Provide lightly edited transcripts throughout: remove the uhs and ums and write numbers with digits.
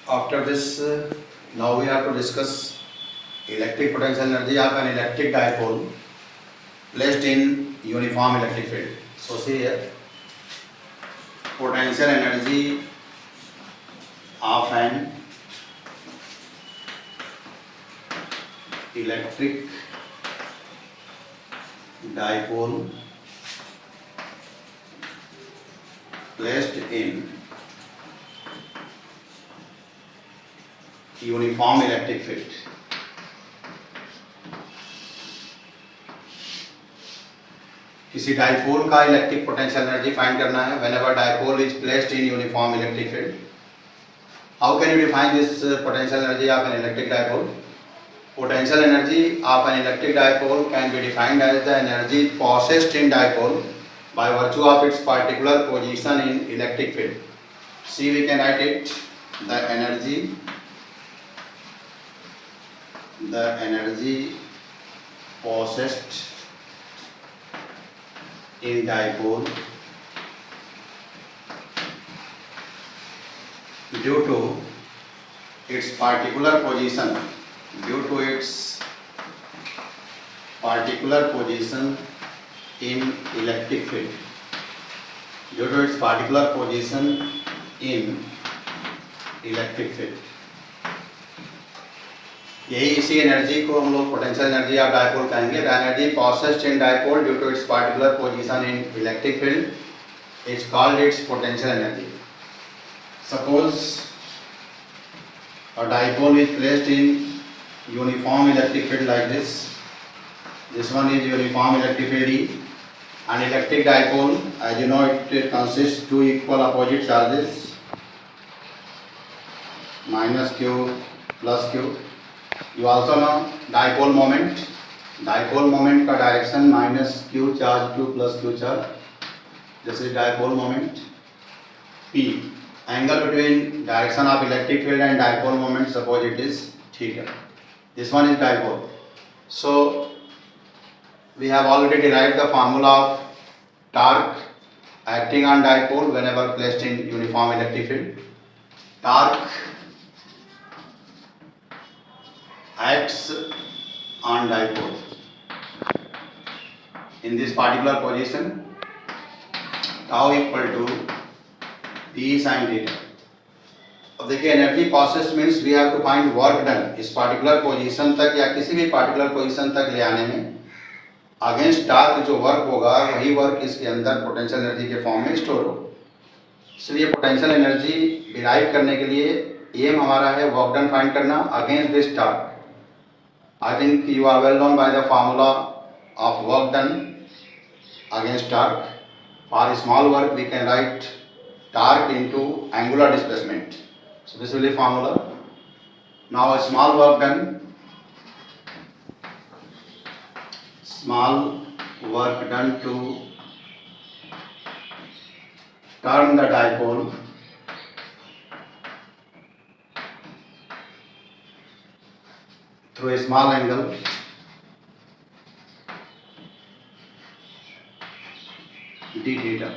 After this, now we have to discuss electric potential energy of an electric dipole placed in uniform electric field. So see here, potential energy of an electric dipole placed in uniform electric field. किसी dipole का electric potential energy find करना है whenever dipole is placed in uniform electric field. How can you define this potential energy of an electric dipole? Potential energy of an electric dipole can be defined as the energy possessed in dipole by virtue of its particular position in electric field. See, we can write it, the energy possessed in dipole due to its particular position in electric field, due to its particular position in electric field। यही इसी energy को हम लोग potential energy of dipole कहेंगे। The energy possessed in dipole due to its particular position in electric field is called its potential energy. Suppose a dipole is placed in uniform electric field like this. This one is uniform electric field E. An electric dipole, as you know, it consists two equal opposite charges, minus Q plus Q. You also know dipole moment. Dipole moment का direction minus Q charge to plus Q charge. This is dipole moment. P. Angle between direction of electric field and dipole moment, suppose it is theta. This one is dipole. So we have already derived the formula of torque acting on dipole whenever placed in uniform electric field. Torque acts on dipole in this particular position, tau equal to P sin theta। अब देखिए, energy process means we have to find work done इस particular position तक या किसी भी particular position तक ले आने में अगेंस्ट टार्क जो वर्क होगा वही वर्क इसके अंदर पोटेंशियल एनर्जी के फॉर्म में स्टोर हो। इसलिए पोटेंशियल एनर्जी डिराइव करने के लिए एम हमारा है वर्क डन फाइंड करना against this torque. I think you are well known by the formula of work done against torque. For small work we can write torque into angular displacement. So this will be formula. Now a small work done to turn the dipole through a small angle d theta.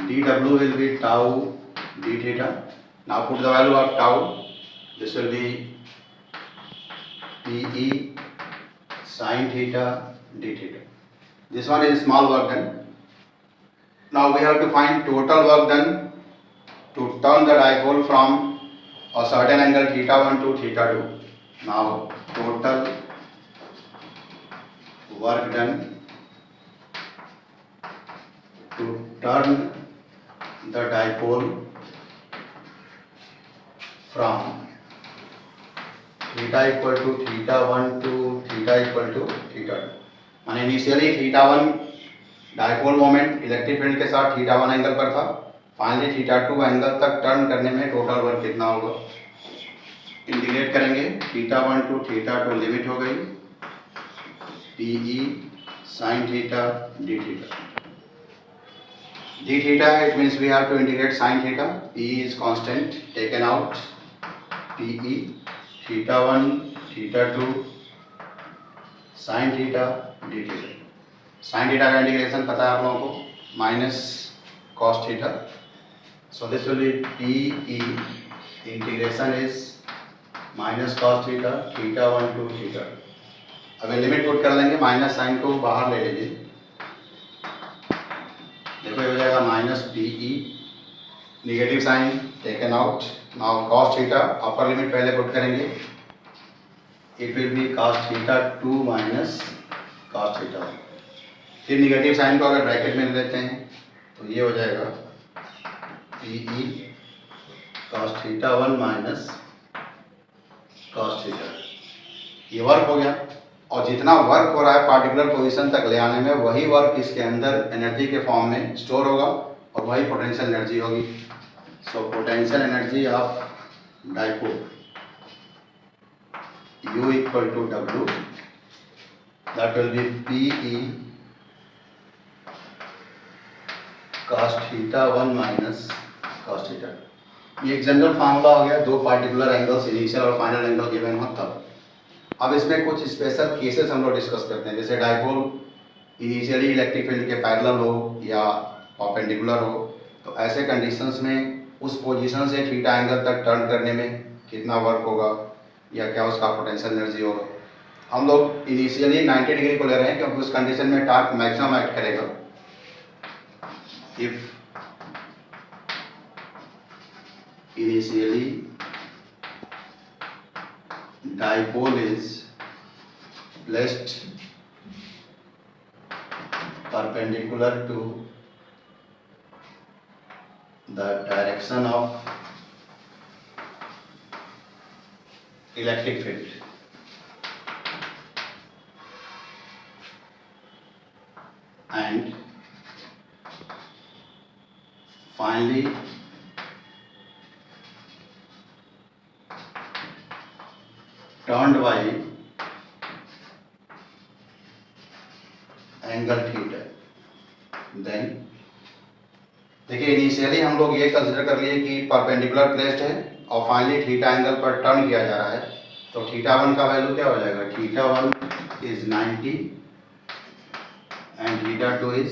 dW will be tau d theta. Now put the value of tau. This will be PE sin theta d theta. This one is small work done. Now we have to find total work done to turn the dipole from a certain angle theta 1 to theta 2. Now total work done to turn the dipole from theta equal to theta 1 to theta equal to theta 2। माने initially theta 1 dipole moment electric field के साथ theta 1 angle पर था, finally theta 2 angle तक turn करने में total work कितना होगा? इंटीग्रेट करेंगे, थीटा 1 टू थीटा 2 लिमिट हो गई, PE sin theta d theta। d theta, it means we have to integrate sin theta. P is constant, taken out, PE theta 1 theta 2 sin theta d theta। sin theta का integration पता है आप लोगों को, minus cos theta So this will be PE integration is minus cos theta theta 1 to theta. अगर limit put कर लेंगे minus sign को बाहर ले लीजिए, देखो ये हो जाएगा minus PE, negative sign taken out. Now cos theta upper limit पहले पुट करेंगे, it will be cos theta 2 minus cos theta 1. फिर निगेटिव साइन को अगर ब्रैकेट में लेते हैं तो ये हो जाएगा PE cos theta 1 minus cos theta. ये वर्क हो गया, और जितना वर्क हो रहा है पार्टिकुलर पोजीशन तक ले आने में, वही वर्क इसके अंदर एनर्जी के फॉर्म में स्टोर होगा और वही पोटेंशियल एनर्जी होगी. So potential energy of dipole U equal to W, that will be PE cos theta 1 minus cos theta. ये एक जनरल फार्मूला हो गया, दो पार्टिकुलर एंगल्स इनिशियल और फाइनल एंगल गिवन हो तब. अब इसमें कुछ स्पेशल केसेस हम लोग डिस्कस करते हैं, जैसे डाइपोल इनिशियली इलेक्ट्रिक फील्ड के पैरेलल हो या परपेंडिकुलर हो, तो ऐसे कंडीशंस में उस पोजीशन से थीटा एंगल तक टर्न करने में कितना वर्क होगा या क्या उसका पोटेंशियल एनर्जी होगा. हम लोग इनिशियली 90 डिग्री को ले रहे हैं क्योंकि उस कंडीशन में टॉर्क मैक्सिमम एक्ट करेगा. If initially dipole is placed perpendicular to the direction of electric field, and finally turned by angle theta. Then देखिए इनिशियली हम लोग ये कंसिडर कर लिए कि परपेंडिकुलर प्लेस्ड है और फाइनली थीटा एंगल पर टर्न किया जा रहा है, तो थीटा 1 का वैल्यू क्या हो जाएगा, theta 1 is 90 and theta 2 is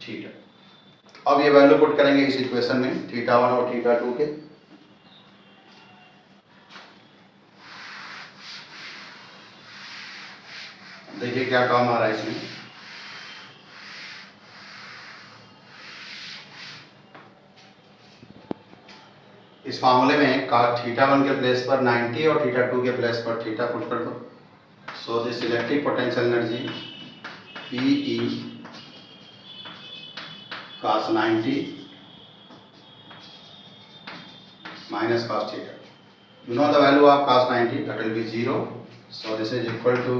theta. अब ये वैल्यू पुट करेंगे इस इक्वेशन में थीटा 1 और थीटा 2 के. देखिए क्या टर्म आ रहा है इसमें, इस फार्मूले में थीटा 1 के प्लेस पर 90 और थीटा 2 के प्लेस पर थीटा पुट कर दो. So this electric potential energy PE cos 90 minus cos theta. You know the value of cos 90, that will be 0. So this is equal to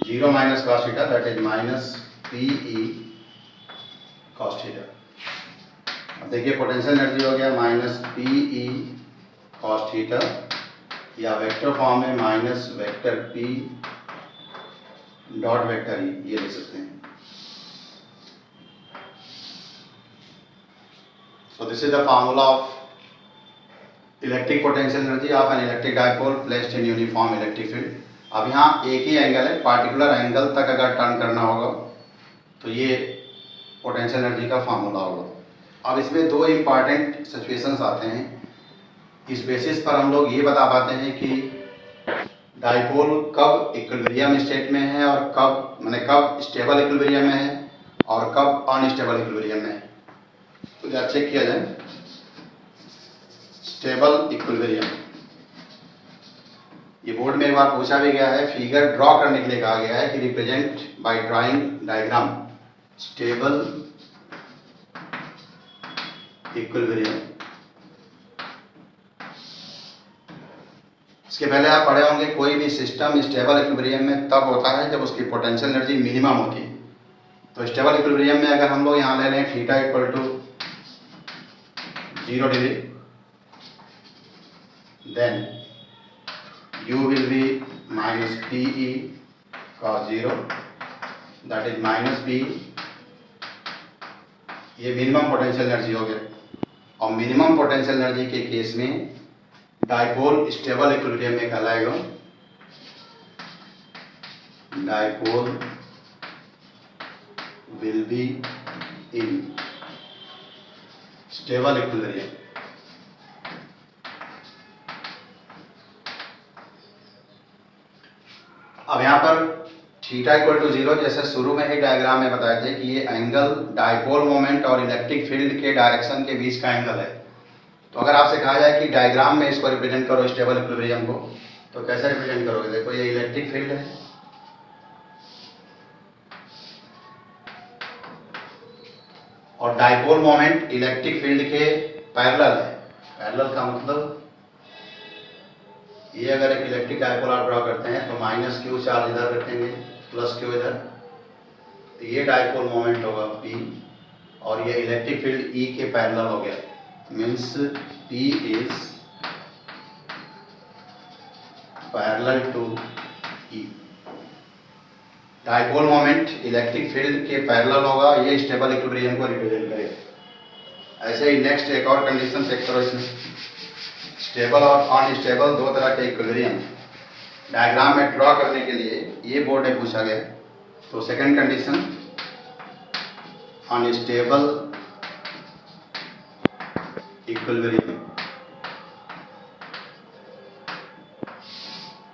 0 minus cos theta, that is minus PE cos theta. अब देखिए potential energy हो गया minus PE cos theta, या vector form में minus vector P dot vector E, ये लिख सकते हैं. So this is the formula of electric potential energy of an electric dipole placed in uniform electric field. अब यहाँ एक ही एंगल है, पार्टिकुलर एंगल तक अगर टर्न करना होगा तो ये पोटेंशियल एनर्जी का फार्मूला होगा. अब इसमें दो इम्पॉर्टेंट सिचुएशंस आते हैं, इस बेसिस पर हम लोग ये बता पाते हैं कि डाइपोल कब इक्विलिब्रियम स्टेट में है और कब स्टेबल इक्विलिब्रियम में है और कब अनस्टेबल इक्विलिब्रियम में है. तो जरा चेक किया जाए. स्टेबल इक्विलिब्रियम, ये बोर्ड में एक बार पूछा भी गया है, फिगर ड्रॉ करने के लिए कहा गया है कि represent by drawing diagram stable equilibrium. इसके पहले आप पढ़े होंगे कोई भी सिस्टम स्टेबल इक्विलिब्रियम में तब होता है जब उसकी पोटेंशियल एनर्जी मिनिमम होती है. तो स्टेबल इक्विलिब्रियम में अगर हम लोग यहाँ ले लें theta equal to 0 degree, then U will be minus PE cos 0, that is minus P. ये मिनिमम पोटेंशियल एनर्जी हो गया, और मिनिमम पोटेंशियल एनर्जी के केस में डाइपोल स्टेबल इक्विलिब्रियम में कहलाएगा. Dipole will be in stable equilibrium. अब यहाँ पर थीटा इक्वल टू 0 जैसे शुरू में ही डायग्राम में बताए थे कि ये एंगल डाइपोल मोमेंट और इलेक्ट्रिक फील्ड के डायरेक्शन के बीच का एंगल है। तो अगर आपसे कहा जाए कि डायग्राम में इसको रिप्रेजेंट करो स्टेबल इक्विलिब्रियम को, तो कैसे रिप्रेजेंट करोगे? देखो ये इलेक्ट्रिक फील्ड है और डाइपोल मोमेंट इलेक्ट्रिक फील्ड के पैरेलल है। पैरेलल का मतलब ये अगर एक इलेक्ट्रिक डाइपोल आप ड्रॉ करते हैं तो माइनस क्यू चार्ज इधर रखेंगे, प्लस क्यू इधर, तो ये डाइपोल मोमेंट होगा P और ये इलेक्ट्रिक फील्ड E के पैरेलल हो गया, means P is parallel to E। Dipole moment electric field के पैरेलल होगा, ये स्टेबल इक्विलिब्रियम को रिप्रेजेंट करेगा। ऐसे ही नेक्स्ट एक और कंडीशन चेक करो इसमें, स्टेबल और अनस्टेबल दो तरह के इक्विलिब्रियम डायग्राम में ड्रॉ करने के लिए ये बोर्ड में पूछा गया। तो सेकंड कंडीशन अनस्टेबल इक्विलिब्रियम,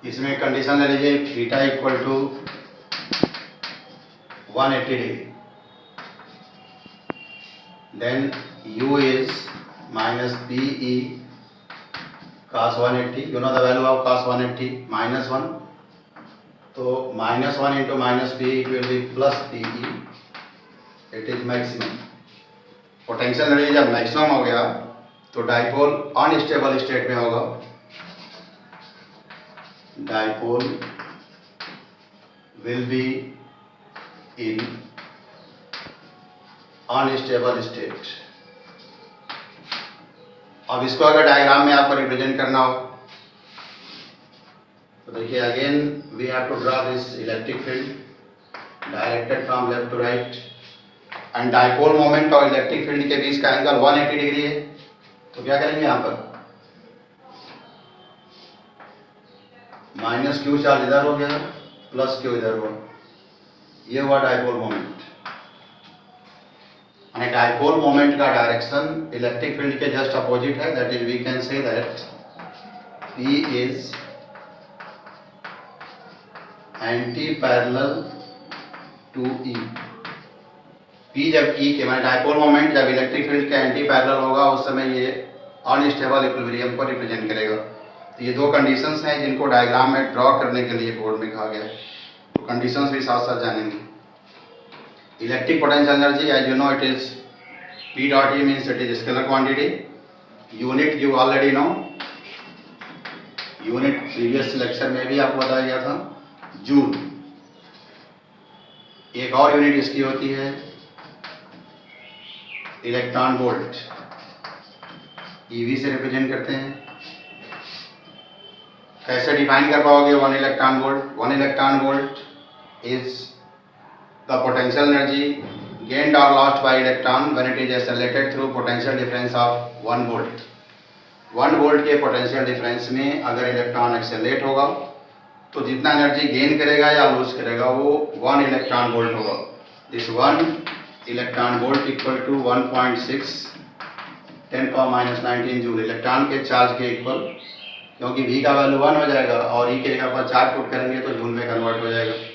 इसमें कंडीशन ले लीजिए theta equal to 180 degree, then u is minus PE cos 180, you know the value of cos 180 minus 1, तो minus 1 into minus PE it will be plus PE, it is maximum। Potential energy जब maximum हो गया तो dipole unstable state में होगा, dipole will be in unstable state. अब इसको अगर डायग्राम में आपको रिप्रेजेंट करना हो तो देखिए again we have to draw this electric field directed from left to right and dipole moment और इलेक्ट्रिक फील्ड के बीच का एंगल 180 डिग्री है। तो क्या करेंगे यहाँ पर माइनस क्यू चार्ज इधर हो गया, प्लस क्यू इधर हुआ, ये हुआ dipole moment. and dipole moment का डायरेक्शन इलेक्ट्रिक फील्ड के जस्ट अपोजिट है, that is we can say that P is anti parallel to E। P जब E के माने डाइपोल मोमेंट जब इलेक्ट्रिक फील्ड के एंटी पैरेलल होगा उस समय ये अनस्टेबल इक्विलिब्रियम को रिप्रेजेंट करेगा। तो ये दो कंडीशंस हैं जिनको डायग्राम में ड्रॉ करने के लिए बोर्ड में कहा गया है। तो कंडीशंस भी साथ साथ जानेंगे। Electric potential energy as you know it is P dot E means it is scalar quantity, unit you already know, unit previous lecture में भी आपको बताया गया था जूल। एक और यूनिट इसकी होती है इलेक्ट्रॉन वोल्ट, EV से रिप्रेजेंट करते हैं। कैसे डिफाइन कर पाओगे 1 electron volt? 1 electron volt is the potential energy gained or lost by electron when it is accelerated through potential difference of 1 volt। 1 volt के पोटेंशियल डिफरेंस में अगर इलेक्ट्रॉन एक्सेलरेट होगा तो जितना एनर्जी गेन करेगा या लूज करेगा वो 1 इलेक्ट्रॉन वोल्ट होगा। This 1 electron volt equal to 1.6 10⁻⁻19 joule electron के चार्ज के इक्वल, क्योंकि V का वैल्यू 1 हो जाएगा और E के जगह पर 4 पुट करेंगे तो जूल में कन्वर्ट हो जाएगा।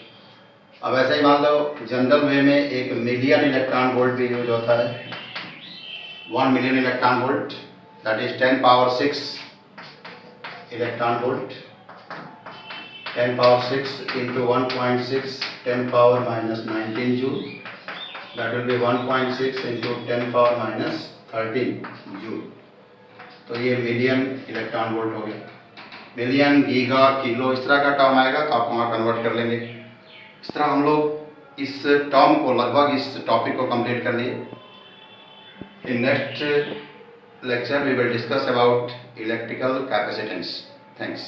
अब ऐसे ही मान लो जनरल वे में एक मिलियन इलेक्ट्रॉन वोल्ट भी यूज होता है, 1 million electron volt that is 10⁻6 electron volt, 10⁻6 into 1.6 10⁻⁻19 joule, that will B 1.6 into 10⁻⁻13 joule. तो ये मिलियन इलेक्ट्रॉन वोल्ट हो गया। मिलियन, गीगा, किलो इस तरह का टर्म आएगा तो आप वहाँ कन्वर्ट कर लेंगे। इस तरह हम लोग इस टर्म को लगभग इस टॉपिक को कंप्लीट कर लिए। In next lecture we will discuss about electrical capacitance. Thanks.